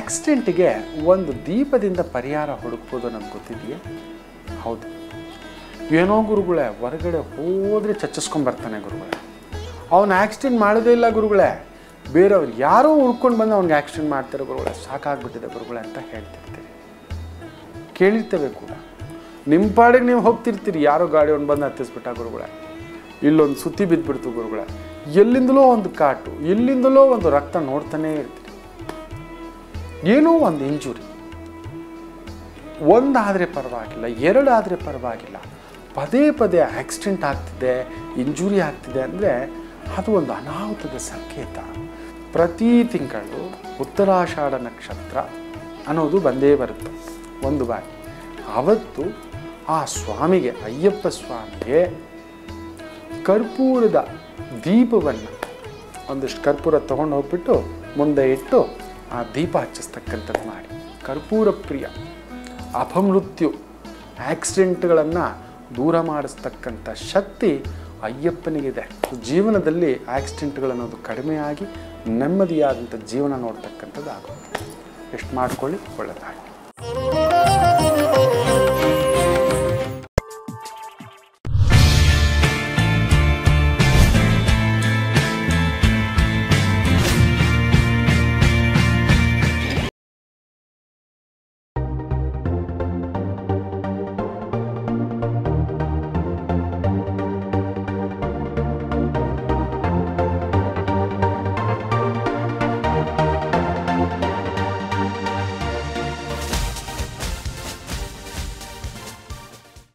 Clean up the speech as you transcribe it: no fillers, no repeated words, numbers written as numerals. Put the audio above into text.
ಆಕ್ಸಿಡೆಂಟಿಗೆ ಒಂದು ದೀಪದಿಂದ ಪರಿಹಾರ ಹುಡುಕ್ಬೋದು ನಮ್ಗೆ ಗೊತ್ತಿದೆಯೇ? ಹೌದು. ಏನೋ ಗುರುಗಳೇ ಹೊರಗಡೆ ಹೋದರೆ ಚಚ್ಚಿಸ್ಕೊಂಬರ್ತಾನೆ ಗುರುಗಳೇ, ಅವನು ಆಕ್ಸಿಡೆಂಟ್ ಮಾಡೋದೇ ಇಲ್ಲ ಗುರುಗಳೇ, ಬೇರೆಯವ್ರು ಯಾರೋ ಹುಡ್ಕೊಂಡು ಬಂದು ಅವ್ನಿಗೆ ಆಕ್ಸಿಡೆಂಟ್ ಮಾಡ್ತಾರೆ ಗುರುಗಳೇ, ಸಾಕಾಗ್ಬಿಟ್ಟಿದೆ ಗುರುಗಳೇ ಅಂತ ಹೇಳ್ತಿರ್ತೀರಿ, ಕೇಳಿರ್ತೇವೆ ಕೂಡ. ನಿಮ್ಮ ಪಾಡಿಗೆ ನೀವು ಹೋಗ್ತಿರ್ತೀರಿ, ಯಾರೋ ಗಾಡಿಯವ್ನು ಬಂದು ಹತ್ತಿಸ್ಬಿಟ್ಟ ಗುರುಗಳೇ, ಇಲ್ಲೊಂದು ಸುತ್ತಿ ಬಿದ್ದುಬಿಡ್ತು ಗುರುಗಳೇ, ಎಲ್ಲಿಂದಲೋ ಒಂದು ಕಾಟು, ಎಲ್ಲಿಂದಲೋ ಒಂದು ರಕ್ತ ನೋಡ್ತಾನೇ ಇರ್ತೀರಿ. ಏನೋ ಒಂದು ಇಂಜುರಿ, ಒಂದಾದರೆ ಪರವಾಗಿಲ್ಲ, ಎರಡಾದರೆ ಪರವಾಗಿಲ್ಲ, ಪದೇ ಪದೇ ಆಕ್ಸಿಡೆಂಟ್ ಆಗ್ತಿದೆ, ಇಂಜುರಿ ಆಗ್ತಿದೆ ಅಂದರೆ ಅದು ಒಂದು ಅನಾಹುತದ ಸಂಕೇತ. ಪ್ರತಿ ತಿಂಗಳು ಉತ್ತರಾಷಾಢ ನಕ್ಷತ್ರ ಅನ್ನೋದು ಬಂದೇ ಬರುತ್ತೆ ಒಂದು ಬಾರಿ. ಆವತ್ತು ಆ ಸ್ವಾಮಿಗೆ, ಅಯ್ಯಪ್ಪ ಸ್ವಾಮಿಗೆ ಕರ್ಪೂರದ ದೀಪವನ್ನು ಒಂದಿಷ್ಟು ಕರ್ಪೂರ ತೊಗೊಂಡು ಹೋಗ್ಬಿಟ್ಟು ಮುಂದೆ ಇಟ್ಟು ಆ ದೀಪ ಹಚ್ಚಿಸ್ತಕ್ಕಂಥದ್ದು ಮಾಡಿ. ಕರ್ಪೂರ ಪ್ರಿಯ, ಅಪಮೃತ್ಯು, ಆಕ್ಸಿಡೆಂಟ್ಗಳನ್ನು ದೂರ ಮಾಡಿಸ್ತಕ್ಕಂಥ ಶಕ್ತಿ ಅಯ್ಯಪ್ಪನಿಗಿದೆ. ಜೀವನದಲ್ಲಿ ಆಕ್ಸಿಡೆಂಟ್ಗಳನ್ನೋದು ಕಡಿಮೆಯಾಗಿ ನೆಮ್ಮದಿಯಾದಂಥ ಜೀವನ ನೋಡ್ತಕ್ಕಂಥದ್ದು ಆಗುತ್ತೆ. ಎಷ್ಟು ಮಾಡ್ಕೊಳ್ಳಿ, ಒಳ್ಳೆಯದಾಗಿ.